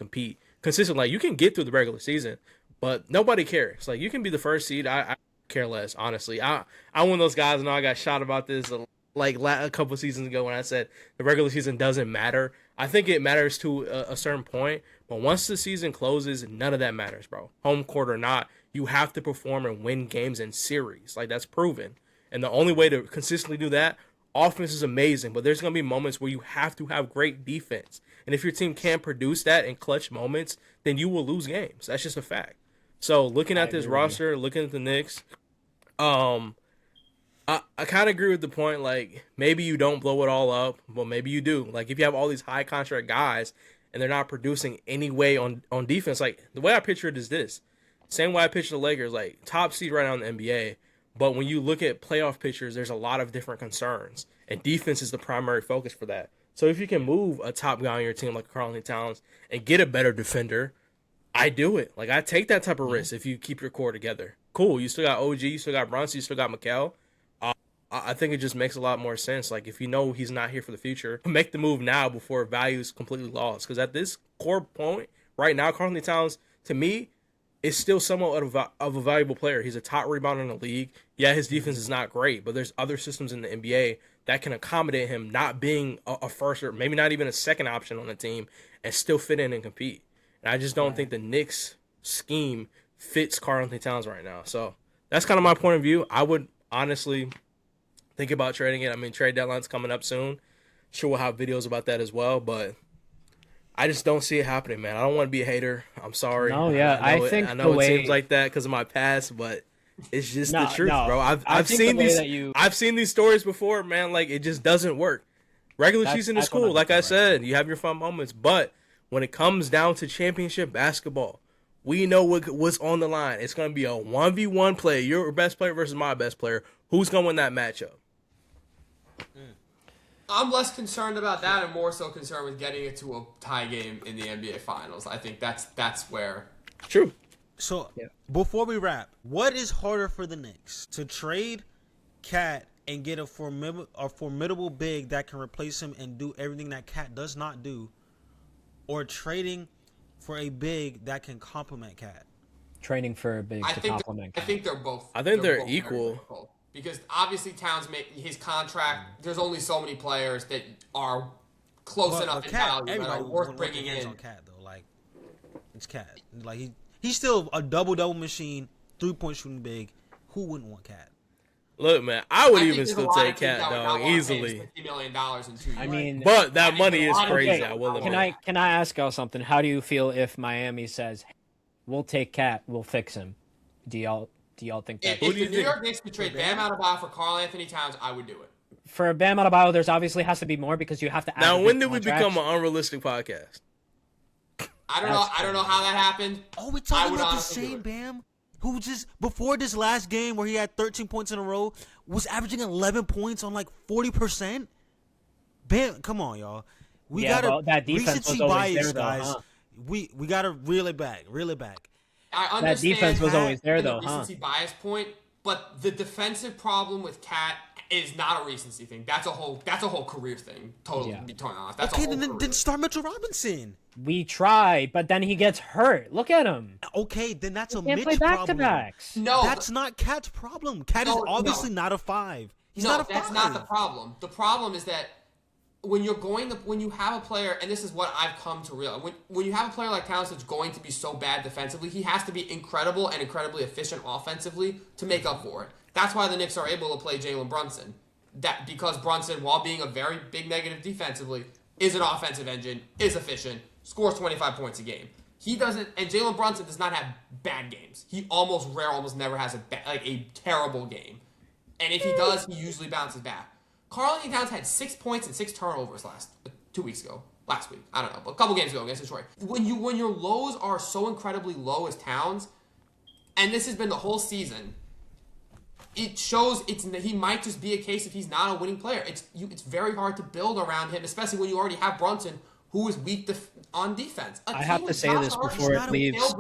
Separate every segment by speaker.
Speaker 1: compete consistently. Like, you can get through the regular season, but nobody cares. Like, you can be the first seed. I care less, honestly. I'm one of those guys. I know I got shot about this like a couple seasons ago when I said the regular season doesn't matter. I think it matters to a certain point, but once the season closes, none of that matters, bro. Home court or not, you have to perform and win games in series. Like, that's proven. And the only way to consistently do that, offense is amazing, but there's going to be moments where you have to have great defense. And if your team can't produce that in clutch moments, then you will lose games. That's just a fact. So looking at this roster, looking at the Knicks, I kind of agree with the point, like, maybe you don't blow it all up, but maybe you do. Like, if you have all these high contract guys and they're not producing any way on defense, like, the way I picture it is this. Same way I picture the Lakers, like, top seed right now in the NBA, but when you look at playoff pictures, there's a lot of different concerns, and defense is the primary focus for that. So if you can move a top guy on your team like Karl-Anthony Towns and get a better defender, I do it. Like, I take that type of risk if you keep your core together. Cool, you still got OG, you still got Brunson, you still got Mikal. I think it just makes a lot more sense. Like, if you know he's not here for the future, make the move now before value is completely lost. Because at this core point right now, Karl-Anthony Towns, to me, is still somewhat of a valuable player. He's a top rebounder in the league. Yeah, his defense is not great, but there's other systems in the NBA that can accommodate him not being a first or maybe not even a second option on the team and still fit in and compete. And I just don't think the Knicks scheme fits Karl-Anthony Towns right now. So that's kind of my point of view. I would honestly think about trading it. I mean, trade deadline's coming up soon. Sure, we'll have videos about that as well, but I just don't see it happening, man. I don't want to be a hater. I'm sorry.
Speaker 2: No, yeah,
Speaker 1: I know it seems like that because of my past, but it's just the truth, bro. I've seen these stories before, man. Like, it just doesn't work. Regular season is cool, like I said. You have your fun moments, but when it comes down to championship basketball, we know what's on the line. It's going to be a 1v1 play. Your best player versus my best player. Who's going to win that matchup?
Speaker 3: I'm less concerned about that and more so concerned with getting it to a tie game in the NBA Finals. I think that's where.
Speaker 1: True.
Speaker 4: So, before we wrap, what is harder for the Knicks? To trade Cat and get a formidable big that can replace him and do everything that Cat does not do, or trading for a big that can complement Cat?
Speaker 2: Trading for a big to complement Cat.
Speaker 3: I think they're both.
Speaker 1: I think they're
Speaker 3: both
Speaker 1: equal.
Speaker 3: Because obviously Towns his contract. There's only so many players that are close enough in value that are worth bringing in.
Speaker 4: On Cat though, like it's Cat. Like he's still a double machine, 3-point shooting big. Who wouldn't want Cat?
Speaker 1: Look, man, I would even still take Cat, dog, easily.
Speaker 3: $50 million in 2 years.
Speaker 2: I mean,
Speaker 1: but that money is crazy.
Speaker 2: Okay,
Speaker 1: I will admit.
Speaker 2: Can I ask y'all something? How do you feel if Miami says, "We'll take Cat, we'll fix him"? Do y'all think that?
Speaker 3: If the New York Knicks could trade Bam Adebayo for Karl-Anthony Towns, I would do it.
Speaker 2: For Bam Adebayo, there's obviously has to be more because you have to.
Speaker 1: Now, when did we become an unrealistic podcast?
Speaker 3: I don't know how that happened.
Speaker 4: Oh, we're talking about the same Bam, who just before this last game where he had 13 points in a row was averaging 11 points on like 40%. Bam, come on, y'all. We gotta
Speaker 2: that defense was always there, though,
Speaker 4: guys.
Speaker 2: huh?
Speaker 4: We gotta reel it back.
Speaker 3: I understand
Speaker 2: that defense was always there, though,
Speaker 3: the recency bias point, but the defensive problem with Cat is not a recency thing. That's a whole career thing. Totally, to be totally honest. That's
Speaker 4: okay,
Speaker 3: a whole
Speaker 4: then start Mitchell Robinson.
Speaker 2: We tried, but then he gets hurt. Look at him.
Speaker 4: Okay, then that's a
Speaker 2: Mitch
Speaker 4: Mitch problem.
Speaker 2: Back-to-backs.
Speaker 3: No,
Speaker 4: that's not Cat's problem. Cat is obviously not a 5. He's not a 5.
Speaker 3: That's not the problem. The problem is that when you have a player, and this is what I've come to realize, when you have a player like Towns that's going to be so bad defensively, he has to be incredible and incredibly efficient offensively to make up for it. That's why the Knicks are able to play Jalen Brunson. Because Brunson, while being a very big negative defensively, is an offensive engine, is efficient, scores 25 points a game. He doesn't, and Jalen Brunson does not have bad games. He almost never has a terrible game. And if he does, he usually bounces back. Karl-Anthony Towns had 6 points and 6 turnovers last week. I don't know, but a couple games ago against Detroit. When your lows are so incredibly low as Towns, and this has been the whole season, it shows he might just be a case if he's not a winning player. It's very hard to build around him, especially when you already have Brunson, who is weak on defense.
Speaker 2: I have to say this before it leaves.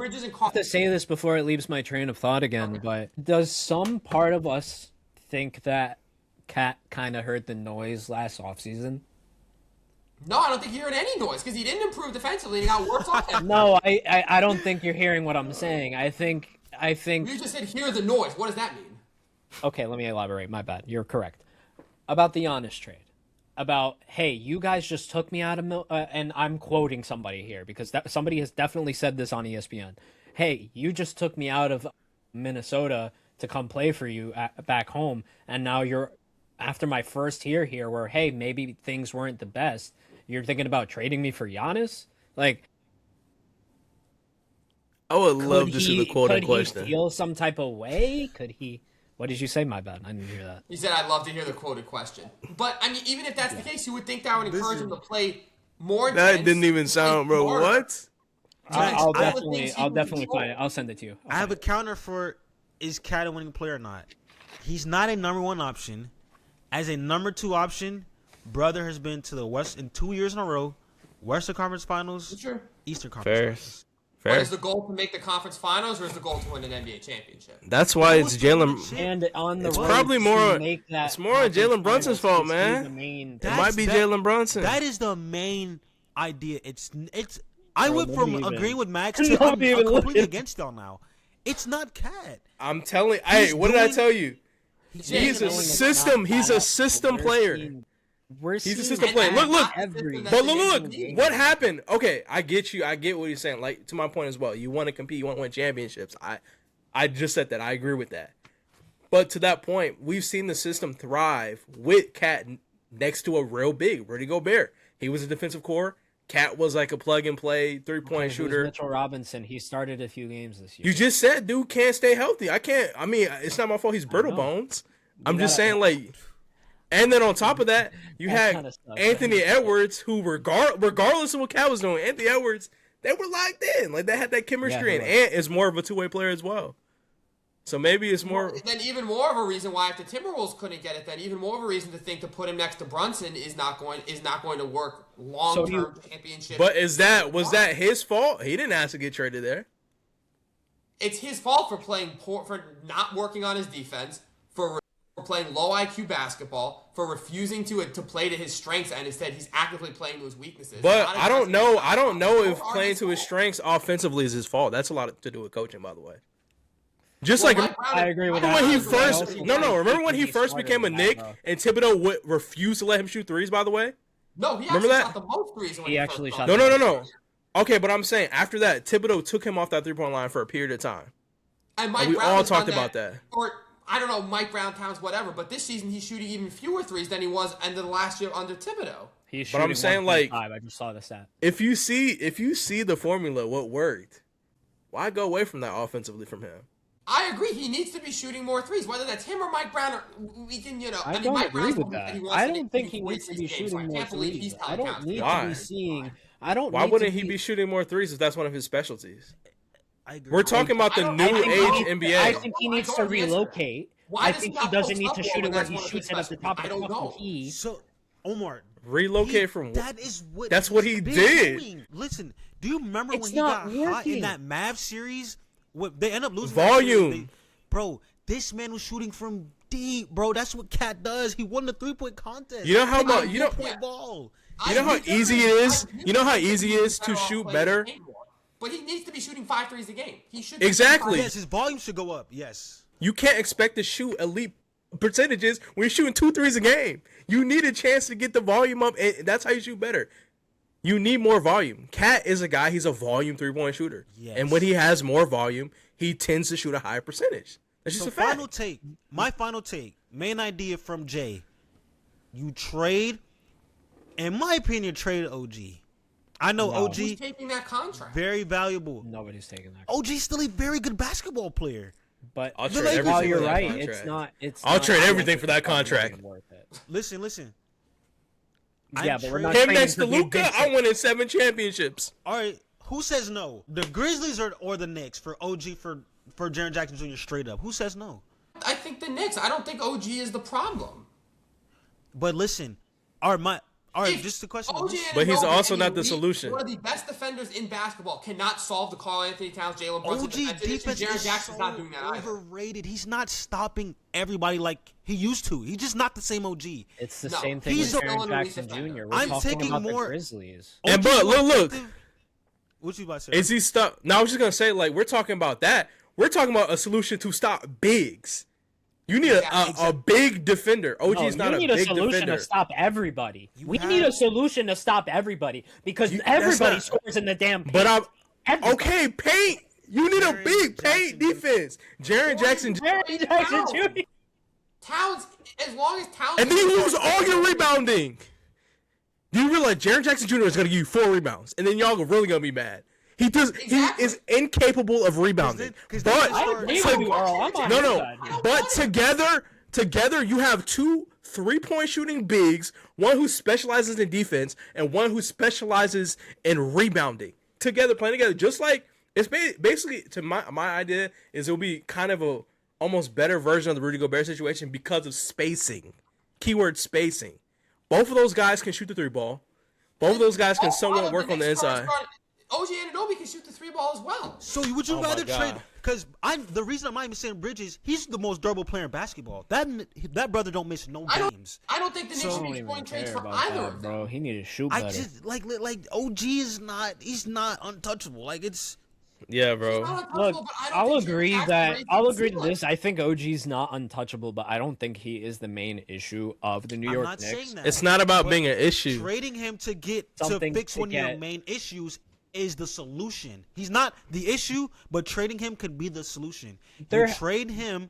Speaker 2: Before it leaves my train of thought again. Okay. But does some part of us think that Cat kind of heard the noise last offseason?
Speaker 3: No, I don't think you heard any noise because he didn't improve defensively and he got worse offensively.
Speaker 2: No, I don't think you're hearing what I'm saying. I think.
Speaker 3: You just said hear the noise. What does that mean?
Speaker 2: Okay, let me elaborate. My bad. You're correct. About the Giannis trade. About, hey, you guys just took me out of and I'm quoting somebody here because somebody has definitely said this on ESPN. Hey, you just took me out of Minnesota to come play for you back home, and now you're after my first year here where, hey, maybe things weren't the best. You're thinking about trading me for Giannis? Like,
Speaker 1: I would love to see the quote in question.
Speaker 2: Could he feel some type of way? Could he? What did you say? My bad. I didn't hear that.
Speaker 3: He said, I'd love to hear the quoted question. But, I mean, even if that's the case, you would think that would encourage him to play more
Speaker 1: That
Speaker 3: intense,
Speaker 1: didn't even sound, bro.
Speaker 3: more.
Speaker 1: What?
Speaker 2: I'll definitely find it. I'll send it to you.
Speaker 4: I have a counter for is Cat a winning player or not? He's not a number one option. As a number two option, brother has been to the West in 2 years in a row. Western Conference Finals,
Speaker 3: Sure.
Speaker 4: Eastern Conference Finals.
Speaker 3: But
Speaker 1: Fair.
Speaker 3: is the goal to make the conference finals or is the goal to win an NBA championship?
Speaker 1: That's why it's Jalen.
Speaker 2: And on the
Speaker 1: It's
Speaker 2: road
Speaker 1: probably
Speaker 2: to
Speaker 1: more.
Speaker 2: make that
Speaker 1: It's more Jalen Brunson's fault,
Speaker 2: conference
Speaker 1: man.
Speaker 2: main-
Speaker 1: It might be Jalen Brunson.
Speaker 4: That is the main idea. It's. I
Speaker 2: Bro,
Speaker 4: went from
Speaker 2: nobody
Speaker 4: agreeing
Speaker 2: even-
Speaker 4: with Max to I'm
Speaker 2: nobody even
Speaker 4: completely
Speaker 2: looked.
Speaker 4: against y'all now. It's not Cat.
Speaker 1: I'm telling. Hey, what did I
Speaker 4: doing-
Speaker 1: tell you? He's a
Speaker 2: doing
Speaker 1: system. He's a system player. He's a system player. Look. But look, what happened? Okay, I get you. I get what you're saying. Like, to my point as well. You want to compete. You want to win championships. I just said that. I agree with that. But to that point, we've seen the system thrive with Cat next to a real big Rudy Gobert. He was a defensive core. Cat was like a plug-and-play three-point shooter.
Speaker 2: Mitchell Robinson, he started a few games this year.
Speaker 1: You just said dude can't stay healthy. I mean, it's not my fault he's brittle bones. I'm just saying, like... And then on top of that, you had Anthony Edwards, who regardless of what Cat was doing, Anthony Edwards, they were locked in. Like, they had that chemistry, and Ant is more of a two-way player as well. So maybe it's more...
Speaker 3: Then even more of a reason why if the Timberwolves couldn't get it, then even more of a reason to think to put him next to Brunson is not going to work long-term championship.
Speaker 1: But was that his fault? He didn't ask to get traded there.
Speaker 3: It's his fault for playing poor, for not working on his defense, for playing low IQ basketball, for refusing to play to his strengths, and instead he's actively playing to his weaknesses.
Speaker 1: But I don't know if playing to his strengths offensively is his fault. That's a lot to do with coaching, by the way. Just like
Speaker 2: I agree with that.
Speaker 1: when he first remember when he first became a Knick and Thibodeau would refuse to let him shoot threes, by the way?
Speaker 3: No, he actually shot the most threes when
Speaker 2: he actually shot.
Speaker 1: No. Okay, but I'm saying after that, Thibodeau took him off that three-point line for a period of time.
Speaker 3: And Mike
Speaker 1: we
Speaker 3: Brown
Speaker 1: all talked about that.
Speaker 3: Or I don't know, Mike Brown, Towns, whatever. But this season he's shooting even fewer threes than he was end of the last year under Thibodeau.
Speaker 2: But I'm saying, like, I just saw the stat.
Speaker 1: If you see the formula, what worked, why go away from that offensively from him?
Speaker 3: I agree. He needs to be shooting more threes, whether that's him or Mike Brown. Or we can,
Speaker 2: I don't agree with that. I don't think he needs to be shooting more threes. I don't need to be seeing.
Speaker 1: Why wouldn't he be shooting more threes if that's one of his specialties? We're talking about the new age NBA.
Speaker 2: I think he needs to relocate. I think he doesn't need to shoot it where he shoots it at the top of the fucking key.
Speaker 4: So, Omar,
Speaker 1: relocate from
Speaker 4: that's what he
Speaker 1: did.
Speaker 4: Doing. Listen, do you remember when he got hot in that Mavs series? They end up losing
Speaker 1: volume.
Speaker 4: Bro, this man was shooting from deep, bro. That's what Cat does. He won the 3-point contest.
Speaker 1: You know how much
Speaker 4: ball.
Speaker 1: You know how easy it is. You know how easy it is to shoot better.
Speaker 3: But he needs to be shooting 5 threes a game. He should
Speaker 1: exactly.
Speaker 4: Yes, his volume should go up. Yes.
Speaker 1: You can't expect to shoot elite percentages when you're shooting 2 threes a game. You need a chance to get the volume up, and that's how you shoot better. You need more volume. Cat is a guy, he's a volume 3-point shooter. Yes. And when he has more volume, he tends to shoot a higher percentage. That's just a fact.
Speaker 4: My final take, main idea from Jay. You trade, in my opinion, trade OG. I know OG.
Speaker 3: Who's taking that contract?
Speaker 4: Very valuable.
Speaker 2: Nobody's taking that.
Speaker 4: OG's still a very good basketball player.
Speaker 2: But
Speaker 1: I'll trade everything
Speaker 2: you're
Speaker 1: for that
Speaker 2: right.
Speaker 1: contract.
Speaker 2: I'll
Speaker 1: trade everything for that contract.
Speaker 4: Listen.
Speaker 2: Yeah, but we're not
Speaker 1: him next to Luka. I'm winning 7 championships.
Speaker 4: All right, who says no? The Grizzlies or the Knicks for OG for Jaren Jackson Jr. straight up? Who says no?
Speaker 3: I think the Knicks. I don't think OG is the problem.
Speaker 4: But listen, all right, All right,
Speaker 3: If
Speaker 4: just the question.
Speaker 3: OG
Speaker 1: But he's
Speaker 3: Anunoby
Speaker 1: also
Speaker 3: and
Speaker 1: not the
Speaker 3: elite,
Speaker 1: solution.
Speaker 3: One of the best defenders in basketball cannot solve the Karl Anthony Towns, Jalen Brunson
Speaker 4: OG's
Speaker 3: defensive issue.
Speaker 4: defense
Speaker 3: Jaren
Speaker 4: is
Speaker 3: Jackson's not
Speaker 4: so
Speaker 3: doing that either.
Speaker 4: overrated. He's not stopping everybody like he used to. He's just not the same OG.
Speaker 2: It's the
Speaker 3: No,
Speaker 2: same thing
Speaker 4: he's
Speaker 2: with
Speaker 4: a-
Speaker 2: Jaren
Speaker 3: Illinois
Speaker 2: Jackson
Speaker 3: defender.
Speaker 2: Jr. We're
Speaker 4: I'm
Speaker 2: talking
Speaker 4: taking
Speaker 2: about
Speaker 4: more-
Speaker 2: the Grizzlies.
Speaker 1: And
Speaker 4: OG's
Speaker 1: but
Speaker 4: more
Speaker 1: look.
Speaker 4: effective- What you about to say?
Speaker 1: Is he stuck? No, I was just gonna say, like, we're talking about that. We're talking about a solution to stop bigs. You need a big defender. OG's
Speaker 2: No,
Speaker 1: not a
Speaker 2: you
Speaker 1: big
Speaker 2: need a solution
Speaker 1: defender.
Speaker 2: to stop everybody. We
Speaker 4: have-
Speaker 2: need a solution to stop everybody because
Speaker 1: that's
Speaker 2: everybody
Speaker 1: not-
Speaker 2: scores in the damn paint.
Speaker 1: But I'm
Speaker 2: Everybody.
Speaker 1: okay. Paint. You need a
Speaker 4: Jaren
Speaker 1: big paint
Speaker 4: Jackson-
Speaker 1: defense. Jaren Jackson,
Speaker 2: Jaren Jackson Jr.
Speaker 3: Towns, as long as Towns,
Speaker 1: and then you lose all your rebounding. Do you realize Jaren Jackson Jr. is gonna give you 4 rebounds, and then y'all are really gonna be mad? He does.
Speaker 3: Exactly.
Speaker 1: He is incapable of rebounding.
Speaker 4: 'Cause
Speaker 1: But
Speaker 4: then-
Speaker 2: I agree with you, Earl. I'm on
Speaker 1: no,
Speaker 2: your
Speaker 1: no.
Speaker 2: side here.
Speaker 1: But together, you have 2 3-point shooting bigs, one who specializes in defense and one who specializes in rebounding. Together, playing together, just like it's basically to my idea is it'll be kind of a almost better version of the Rudy Gobert situation because of spacing. Keyword spacing. Both of those guys can shoot the 3 ball. Both of those guys can somewhat work on the inside.
Speaker 3: OG Anunoby can shoot the 3 ball as well.
Speaker 4: So would you
Speaker 1: Oh my
Speaker 4: rather
Speaker 1: God.
Speaker 4: trade? Because the reason I'm not even saying Bridges, he's the most durable player in basketball. That brother don't miss no games.
Speaker 3: I don't think the Knicks
Speaker 4: So-
Speaker 3: should
Speaker 2: I don't
Speaker 3: be
Speaker 2: even
Speaker 3: scoring trades
Speaker 2: care
Speaker 3: for
Speaker 2: about
Speaker 3: either
Speaker 2: that,
Speaker 3: of them.
Speaker 2: bro. He need to shoot
Speaker 4: I
Speaker 2: better.
Speaker 4: just like OG is not. He's not untouchable. Like it's.
Speaker 1: Yeah, bro.
Speaker 3: Not untouchable,
Speaker 2: Look,
Speaker 3: but I don't
Speaker 2: I'll
Speaker 3: think
Speaker 2: agree
Speaker 3: Jaren
Speaker 2: that
Speaker 3: Jackson
Speaker 2: I'll
Speaker 3: raises
Speaker 2: agree
Speaker 3: the
Speaker 2: to
Speaker 3: ceiling.
Speaker 2: this. I think OG's not untouchable, but I don't think he is the main issue of the New
Speaker 4: I'm
Speaker 2: York
Speaker 4: not
Speaker 2: Knicks.
Speaker 4: saying that.
Speaker 1: It's not about
Speaker 4: But
Speaker 1: being an issue.
Speaker 4: Trading him to
Speaker 2: Something
Speaker 4: fix
Speaker 2: to
Speaker 4: one of your
Speaker 2: get-
Speaker 4: main issues is the solution. He's not the issue, but trading him could be the solution.
Speaker 2: There-
Speaker 4: You trade him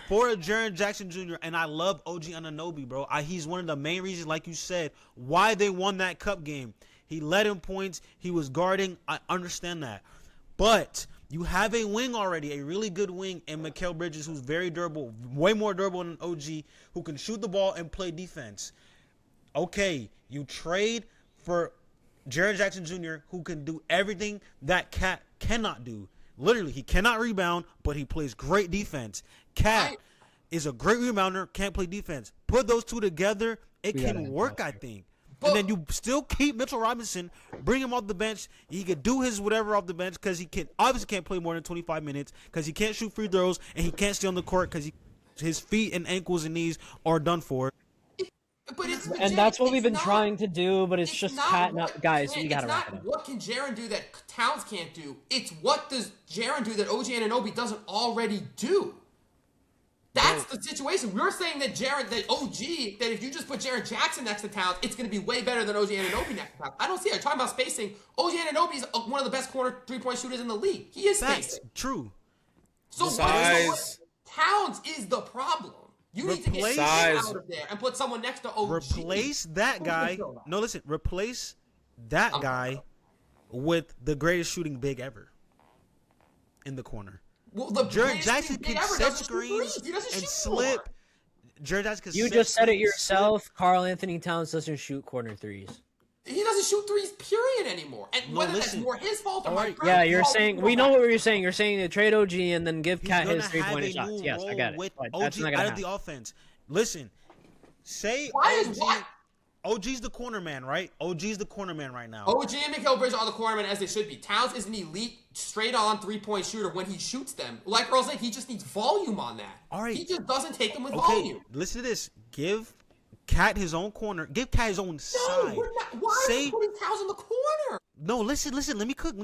Speaker 4: for a Jaren Jackson Jr. and I love OG Anunoby, bro. He's one of the main reasons, like you said, why they won that cup game. He led in points. He was guarding. I understand that, but you have a wing already, a really good wing in Mikal Bridges, who's very durable, way more durable than OG, who can shoot the ball and play defense. Okay, you trade for Jaren Jackson Jr., who can do everything that Cat cannot do. Literally, he cannot rebound, but he plays great defense. Cat is a great rebounder, can't play defense. Put those two together, it
Speaker 2: We gotta
Speaker 4: can
Speaker 2: end
Speaker 4: work,
Speaker 2: that.
Speaker 4: I think. And then you still keep Mitchell Robinson, bring him off the bench. He could do his whatever off the bench because he obviously can't play more than 25 minutes because he can't shoot free throws and he can't stay on the court because his feet and ankles and knees are done for.
Speaker 3: But it's
Speaker 2: And that's what we've been
Speaker 3: not-
Speaker 2: trying to do, but it's just Cat.
Speaker 3: what-
Speaker 2: Guys, we gotta
Speaker 3: it's
Speaker 2: wrap
Speaker 3: not
Speaker 2: it up.
Speaker 3: what can Jaren do that Towns can't do. It's what does Jaren do that OG Anunoby doesn't already do. That's the situation. We're saying that that if you just put Jaren Jackson next to Towns, it's going to be way better than OG Anunoby next to Towns. I don't see it. I'm talking about spacing. OG Anunoby is one of the best corner 3-point shooters in the league. He is
Speaker 4: That's
Speaker 3: spacing.
Speaker 4: true.
Speaker 3: So
Speaker 1: Size.
Speaker 3: Towns is the problem. You need to get
Speaker 4: Replace-
Speaker 3: him
Speaker 1: Size.
Speaker 3: out of there and put someone next to OG.
Speaker 4: Replace that guy. No, listen. Replace that guy with the greatest shooting big ever in the corner.
Speaker 3: Well, the
Speaker 4: Jaren
Speaker 3: greatest
Speaker 4: Jackson
Speaker 3: thing
Speaker 4: can
Speaker 3: ever
Speaker 4: set
Speaker 3: doesn't shoot
Speaker 4: screens
Speaker 3: threes. He doesn't
Speaker 4: and
Speaker 3: shoot
Speaker 4: slip.
Speaker 3: more.
Speaker 4: Jaren Jackson can
Speaker 2: You
Speaker 4: set
Speaker 2: just said it
Speaker 4: screens,
Speaker 2: yourself. Carl Anthony Towns doesn't shoot corner threes.
Speaker 3: He doesn't shoot threes, period, anymore. And
Speaker 4: No,
Speaker 3: whether
Speaker 4: listen.
Speaker 3: that's more his fault or
Speaker 4: All
Speaker 3: my
Speaker 4: right.
Speaker 3: friend's
Speaker 2: Yeah, you're
Speaker 3: fault,
Speaker 2: saying
Speaker 3: we'll
Speaker 2: we
Speaker 3: go
Speaker 2: know
Speaker 3: back.
Speaker 2: what you're saying. You're saying to trade OG and then give
Speaker 4: He's
Speaker 2: Cat
Speaker 4: gonna
Speaker 2: his
Speaker 4: have
Speaker 2: 3-point
Speaker 4: a
Speaker 2: shots.
Speaker 4: new
Speaker 2: Yes, I
Speaker 4: role
Speaker 2: get it.
Speaker 4: with
Speaker 2: But
Speaker 4: OG
Speaker 2: that's not
Speaker 4: out
Speaker 2: gonna
Speaker 4: of the
Speaker 2: happen.
Speaker 4: offense. Listen, say
Speaker 3: Why is
Speaker 4: OG.
Speaker 3: what?
Speaker 4: OG's the corner man, right? OG's the corner man right now.
Speaker 3: OG and Mikal Bridges are the cornermen as they should be. Towns is an elite, straight-on 3-point shooter when he shoots them. Like Earl said, he just needs volume on that.
Speaker 4: All right.
Speaker 3: He just doesn't take them with
Speaker 4: Okay,
Speaker 3: volume.
Speaker 4: listen to this. Give Cat his own corner. Give Cat his own
Speaker 3: No,
Speaker 4: side.
Speaker 3: we're not. Why are you putting Towns in the corner?
Speaker 4: No, listen. Let me cook.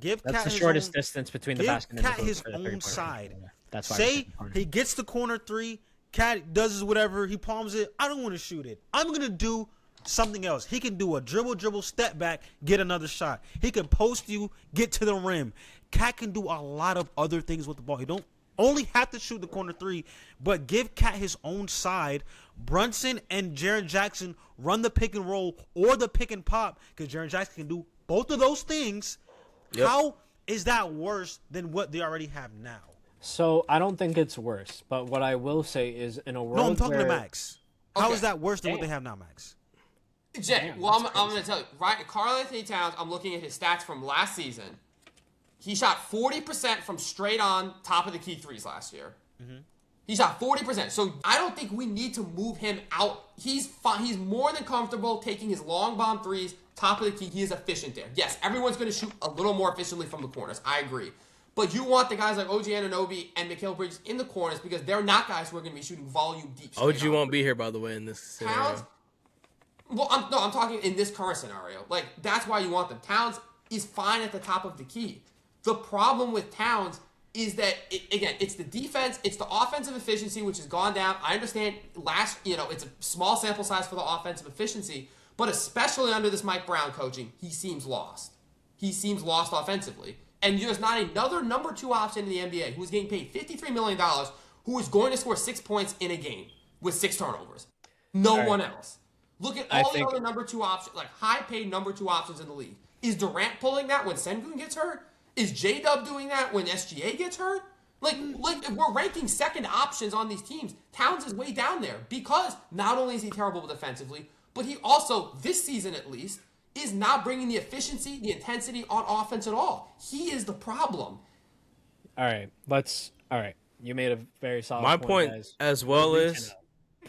Speaker 4: Give
Speaker 2: That's
Speaker 4: Cat
Speaker 2: the
Speaker 4: his
Speaker 2: shortest
Speaker 4: own,
Speaker 2: distance between the
Speaker 4: give
Speaker 2: basket and the
Speaker 4: Cat
Speaker 2: hoop
Speaker 4: his
Speaker 2: for the
Speaker 4: own
Speaker 2: three-point
Speaker 4: side.
Speaker 2: range. That's why
Speaker 4: Say he gets the corner 3. Cat does his whatever. He palms it. I don't want to shoot it. I'm gonna do something else. He can do a dribble, step back, get another shot. He can post you, get to the rim. Cat can do a lot of other things with the ball. He don't only have to shoot the corner 3, but give Cat his own side. Brunson and Jaren Jackson run the pick and roll or the pick and pop because Jaren Jackson can do both of those things.
Speaker 1: Yep.
Speaker 4: How is that worse than what they already have now?
Speaker 2: So I don't think it's worse. But what I will say is, in a world
Speaker 4: No, I'm talking
Speaker 2: where
Speaker 4: to Max. How
Speaker 3: Okay.
Speaker 4: is that worse than what
Speaker 2: Damn.
Speaker 4: they have now, Max?
Speaker 3: Jay, well, I'm going to tell you. Right, Karl Anthony Towns, I'm looking at his stats from last season. He shot 40% from straight on top of the key threes last year. He shot 40%. So I don't think we need to move him out. He's fine. He's more than comfortable taking his long bomb threes, top of the key. He is efficient there. Yes, everyone's going to shoot a little more efficiently from the corners. I agree. But you want the guys like OG Anunoby and Mikal Bridges in the corners because they're not guys who are going to be shooting volume deep.
Speaker 1: OG won't be here, by the way, in this scenario.
Speaker 3: Towns, well, I'm talking in this current scenario. Like, that's why you want them. Towns is fine at the top of the key. The problem with Towns is that, it's the defense, it's the offensive efficiency, which has gone down. I understand it's a small sample size for the offensive efficiency, but especially under this Mike Brown coaching, he seems lost. He seems lost offensively. And there's not another number 2 option in the NBA who's getting paid $53 million who is going to score 6 points in a game with 6 turnovers. No one else. Look at all the other number 2 options, like high-paid number 2 options in the league. Is Durant pulling that when Sengun gets hurt? Is J-Dub doing that when SGA gets hurt? Like if we're ranking second options on these teams, Towns is way down there because not only is he terrible defensively, but he also, this season at least, is not bringing the efficiency, the intensity on offense at all. He is the problem.
Speaker 2: All right. You made a very solid
Speaker 1: My
Speaker 2: point,
Speaker 1: point
Speaker 2: guys.
Speaker 1: as well is...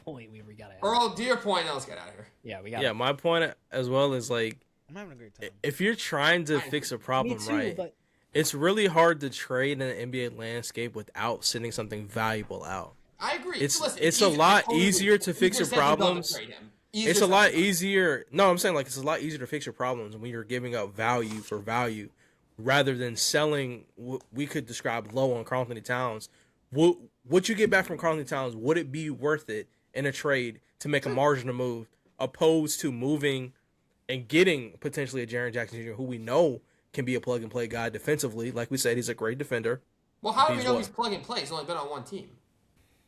Speaker 2: Point we gotta have.
Speaker 3: Earl, do your point, now let's get out of here.
Speaker 2: Yeah, we got
Speaker 1: Yeah, my point as well is, like,
Speaker 4: I'm having a great time.
Speaker 1: if you're trying to fix a problem,
Speaker 2: Me too,
Speaker 1: right,
Speaker 2: but
Speaker 1: it's really hard to trade in an NBA landscape without sending something valuable out.
Speaker 3: I agree.
Speaker 1: It's
Speaker 3: Listen,
Speaker 1: a lot easier to fix your
Speaker 3: said than done to
Speaker 1: problems.
Speaker 3: trade him.
Speaker 1: It's a lot easier. No, I'm saying, like, it's a lot easier to fix your problems when you're giving up value for value rather than selling what we could describe low on Karl Anthony Towns. What you get back from Karl Anthony Towns, would it be worth it in a trade to make a marginal move opposed to moving and getting potentially a Jaren Jackson Jr. who we know can be a plug-and-play guy defensively? Like we said, he's a great defender.
Speaker 3: Well, how do we know he's plug-and-play? He's only been on one team.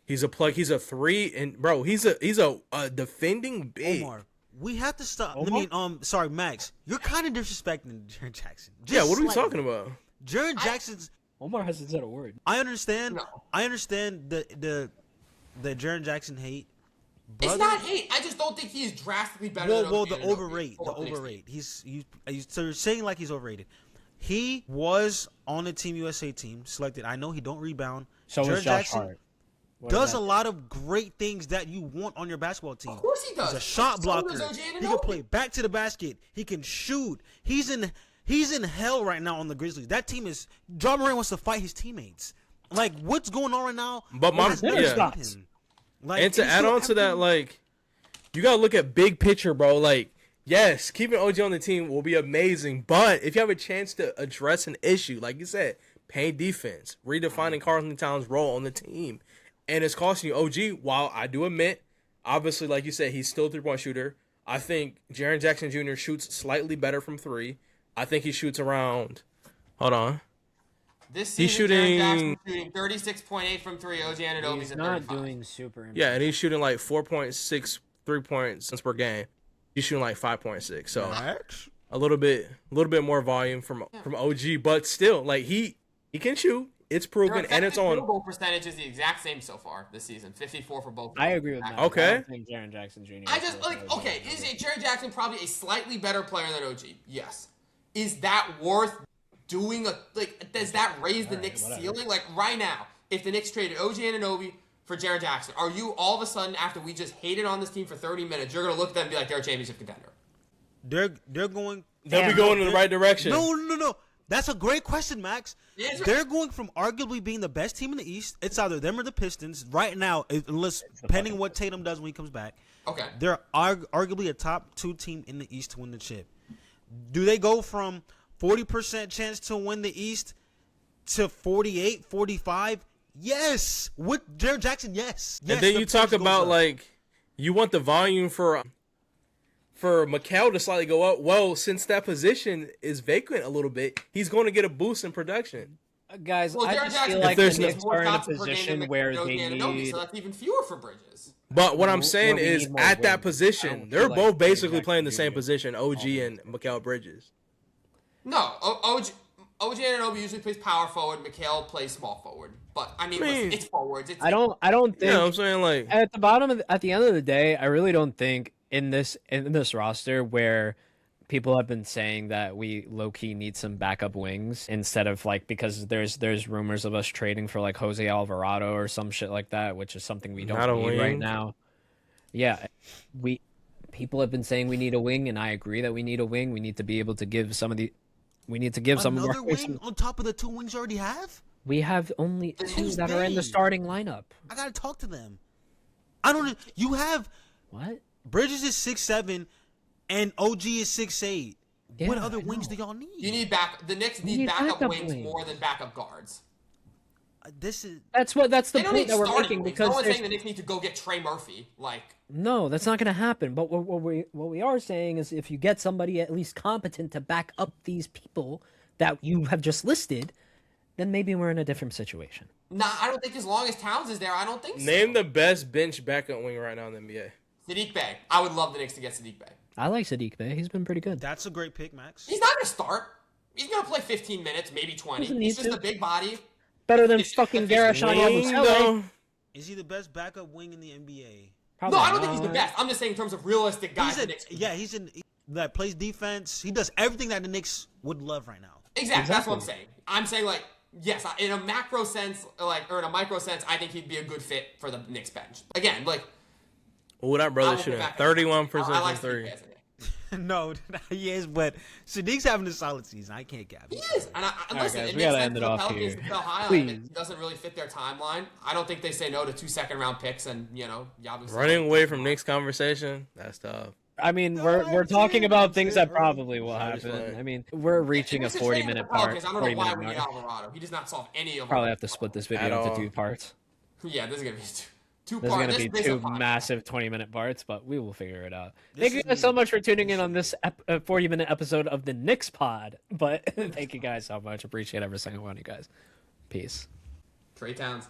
Speaker 1: He's a plug. He's a 3, and bro, he's a defending big.
Speaker 4: Omar, we have to stop.
Speaker 2: Omar?
Speaker 4: I mean, sorry, Max. You're kind of disrespecting Jaren Jackson.
Speaker 1: Yeah, what are we
Speaker 4: slightly.
Speaker 1: talking about?
Speaker 4: Jaren Jackson's.
Speaker 2: Omar hasn't said a word.
Speaker 4: I understand.
Speaker 3: No.
Speaker 4: I understand the Jaren Jackson hate.
Speaker 3: It's not hate. I just don't think he is drastically better than
Speaker 4: Well,
Speaker 3: OG
Speaker 4: the
Speaker 3: Anunoby
Speaker 4: overrate.
Speaker 3: for
Speaker 4: The
Speaker 3: the Knicks
Speaker 4: overrate.
Speaker 3: team.
Speaker 4: So you're saying like he's overrated. He was on the Team USA team selected. I know he don't rebound.
Speaker 2: So
Speaker 4: Jaren
Speaker 2: is Josh
Speaker 4: Jackson
Speaker 2: Hart.
Speaker 4: does a lot of great things that you want on your basketball team.
Speaker 3: Of course he does.
Speaker 4: He's a shot
Speaker 3: So
Speaker 4: blocker.
Speaker 3: does OG
Speaker 4: He can
Speaker 3: Anunoby.
Speaker 4: play back to the basket. He can shoot. He's in hell right now on the Grizzlies. That team is. John Moran wants to fight his teammates. Like, what's going on right now?
Speaker 1: But
Speaker 4: has never
Speaker 1: yeah.
Speaker 4: beat him. Like,
Speaker 1: And to
Speaker 4: he's
Speaker 1: add
Speaker 4: still
Speaker 1: on to that,
Speaker 4: absolutely-
Speaker 1: like, you gotta look at big picture, bro. Like, yes, keeping OG on the team will be amazing, but if you have a chance to address an issue, like you said, paying defense, redefining Karl Anthony Towns' role on the team, and it's costing you OG. While I do admit, obviously, like you said, he's still a 3-point shooter. I think Jaren Jackson Jr. shoots slightly better from 3. I think he shoots around. Hold on.
Speaker 3: This
Speaker 1: He's
Speaker 3: season,
Speaker 1: shooting-
Speaker 3: Jaren Jackson shooting 36.8 from 3. OG Anunoby's
Speaker 2: He's
Speaker 3: at
Speaker 2: not
Speaker 3: 35.
Speaker 2: doing super.
Speaker 1: Yeah, and he's shooting like 4.6 3-points per game. He's shooting like 5.6. So
Speaker 4: Max?
Speaker 1: a little bit more volume from OG, but still, like he can shoot. It's proven,
Speaker 3: Their
Speaker 1: and it's
Speaker 3: effective
Speaker 1: on.
Speaker 3: field goal percentage is the exact same so far this season. 54 for both.
Speaker 2: I agree with Matt.
Speaker 1: Okay.
Speaker 2: I don't think Jaren Jackson Jr.
Speaker 3: I just okay. Is it Jaren Jackson probably a slightly better player than OG? Yes. Is that worth doing does that raise the Knicks ceiling? Like right now, if the Knicks traded OG Anunoby for Jaren Jackson, are you all of a sudden, after we just hated on this team for 30 minutes, you're gonna look at them and be like, they're a championship contender?
Speaker 4: They're going.
Speaker 1: They'll be going in the right direction.
Speaker 4: No. That's a great question, Max.
Speaker 3: Yes, sir.
Speaker 4: They're going from arguably being the best team in the East. It's either them or the Pistons right now, unless depending what Tatum does when he comes back.
Speaker 3: Okay.
Speaker 4: They're arguably a top 2 team in the East to win the chip. Do they go from 40% chance to win the East to 48, 45? Yes. With Jaren Jackson, yes.
Speaker 1: And then you talk about like you want the volume for Mikal to slightly go up. Well, since that position is vacant a little bit, he's going to get a boost in production.
Speaker 2: Guys,
Speaker 3: Well,
Speaker 2: I
Speaker 3: Jaren
Speaker 2: just
Speaker 3: Jackson
Speaker 2: feel like
Speaker 1: there's
Speaker 2: the
Speaker 1: no-
Speaker 2: Knicks are in a position where they
Speaker 3: Anunoby,
Speaker 2: need.
Speaker 3: so that's even fewer for Bridges.
Speaker 1: But what I'm
Speaker 2: Where
Speaker 1: saying
Speaker 2: we
Speaker 1: is,
Speaker 2: need more
Speaker 1: at that
Speaker 2: wins. I
Speaker 1: position,
Speaker 2: don't
Speaker 1: they're
Speaker 2: feel like
Speaker 1: both
Speaker 2: Jaren
Speaker 1: basically
Speaker 2: Jackson
Speaker 1: playing the
Speaker 2: Jr.
Speaker 1: same position, OG and Mikal Bridges.
Speaker 3: No, OG Anunoby usually plays power forward. Mikal plays small forward. But I mean, listen, it's forwards. It's
Speaker 2: I don't think.
Speaker 1: Yeah, I'm saying like
Speaker 2: At the end of the day, I really don't think in this roster where people have been saying that we low-key need some backup wings instead of like, because there's rumors of us trading for like Jose Alvarado or some shit like that, which is something we don't
Speaker 1: Not a
Speaker 2: need right
Speaker 1: wing?
Speaker 2: now. Yeah, people have been saying we need a wing, and I agree that we need a wing. We need to be able to give some of the we need to give some of
Speaker 4: Another
Speaker 2: our
Speaker 4: wing on top of the 2 wings you already have?
Speaker 2: we have only 2
Speaker 4: Who's
Speaker 2: that are in the
Speaker 4: they?
Speaker 2: starting lineup.
Speaker 4: I gotta talk to them. I don't. You have
Speaker 2: What?
Speaker 4: Bridges is 6'7", and OG is 6'8". What
Speaker 2: Yeah,
Speaker 4: other
Speaker 2: I
Speaker 4: wings do
Speaker 2: know.
Speaker 4: y'all need?
Speaker 3: You need the Knicks
Speaker 2: We
Speaker 3: need
Speaker 2: need
Speaker 3: backup
Speaker 2: backup
Speaker 3: wings
Speaker 2: wings.
Speaker 3: more than backup guards.
Speaker 4: This is
Speaker 2: That's the
Speaker 3: They don't
Speaker 2: point
Speaker 3: need
Speaker 2: that we're
Speaker 3: starting
Speaker 2: making
Speaker 3: wings.
Speaker 2: because
Speaker 3: No one's
Speaker 2: there's
Speaker 3: saying the Knicks need to go get Trey Murphy. Like,
Speaker 2: no, that's not going to happen. But what we are saying is, if you get somebody at least competent to back up these people that you have just listed, then maybe we're in a different situation.
Speaker 3: nah, I don't think as long as Towns is there, I don't think so.
Speaker 1: Name the best bench backup wing right now in the NBA.
Speaker 3: Sadiq Bey. I would love the Knicks to get Sadiq Bey.
Speaker 2: I like Sadiq Bey. He's been pretty good.
Speaker 4: that's a great pick, Max.
Speaker 3: He's not gonna start. He's gonna play 15 minutes, maybe 20.
Speaker 2: Doesn't
Speaker 3: He's
Speaker 2: need
Speaker 3: just
Speaker 2: to.
Speaker 3: a big body.
Speaker 2: Better than
Speaker 3: It's just
Speaker 2: fucking
Speaker 3: efficient.
Speaker 2: Garashon
Speaker 1: Wing,
Speaker 2: Yabusele.
Speaker 1: though.
Speaker 4: Is he the best backup wing in the NBA?
Speaker 2: Probably
Speaker 3: No, I don't think he's the
Speaker 2: not.
Speaker 3: best. I'm just saying in terms of realistic guys.
Speaker 4: He's
Speaker 3: the Knicks.
Speaker 4: he's in that plays defense. He does everything that the Knicks would love right now.
Speaker 3: Exactly. That's what I'm saying. I'm saying like yes, in a macro sense, or in a micro sense, I think he'd be a good fit for the Knicks bench. Again, like
Speaker 1: Oh, that
Speaker 3: I
Speaker 1: brother
Speaker 3: will
Speaker 1: shooting
Speaker 3: go back
Speaker 1: 31%
Speaker 3: I
Speaker 1: from
Speaker 3: like Sadiq
Speaker 1: 3.
Speaker 3: Bey as a Knick.
Speaker 4: No, he is, but Sadiq's having a solid season. I can't cap
Speaker 3: He
Speaker 4: it.
Speaker 3: is. And listen,
Speaker 2: guys,
Speaker 3: it
Speaker 2: we
Speaker 3: makes
Speaker 2: gotta
Speaker 3: sense
Speaker 2: end
Speaker 3: for
Speaker 2: it
Speaker 3: the
Speaker 2: off
Speaker 3: Pelicans
Speaker 2: here.
Speaker 3: to sell high.
Speaker 2: Please.
Speaker 3: It doesn't really fit their timeline. I don't think they say no to 2 second-round picks and, Yabusele.
Speaker 1: Running away from Knicks conversation, that's tough.
Speaker 2: I mean,
Speaker 4: No,
Speaker 2: we're
Speaker 4: I'm
Speaker 2: talking
Speaker 4: saying-
Speaker 2: about
Speaker 4: I'm
Speaker 2: things
Speaker 4: saying
Speaker 2: that
Speaker 4: early.
Speaker 2: probably will
Speaker 1: I'm just
Speaker 2: happen.
Speaker 1: playing.
Speaker 2: I mean, we're reaching a
Speaker 3: If it's trading
Speaker 2: 40-minute
Speaker 3: with the Pelicans,
Speaker 2: part.
Speaker 3: I don't know why
Speaker 2: 40-minute
Speaker 3: we need
Speaker 2: mark.
Speaker 3: Alvarado. He does not solve any of
Speaker 2: Probably
Speaker 3: our
Speaker 2: have to split this
Speaker 1: At
Speaker 2: video into
Speaker 1: all.
Speaker 2: 2 parts.
Speaker 3: Yeah, this is gonna be two
Speaker 2: There's going
Speaker 3: parts.
Speaker 2: to be
Speaker 3: This
Speaker 2: 2
Speaker 3: is a podcast.
Speaker 2: massive 20-minute parts, but we will figure it out.
Speaker 4: This
Speaker 2: Thank you
Speaker 4: is
Speaker 2: guys so
Speaker 4: me.
Speaker 2: much for tuning in on this 40-minute episode of the Knicks Pod. But thank you guys so much. Appreciate every single one of you guys. Peace.
Speaker 3: Trey Towns.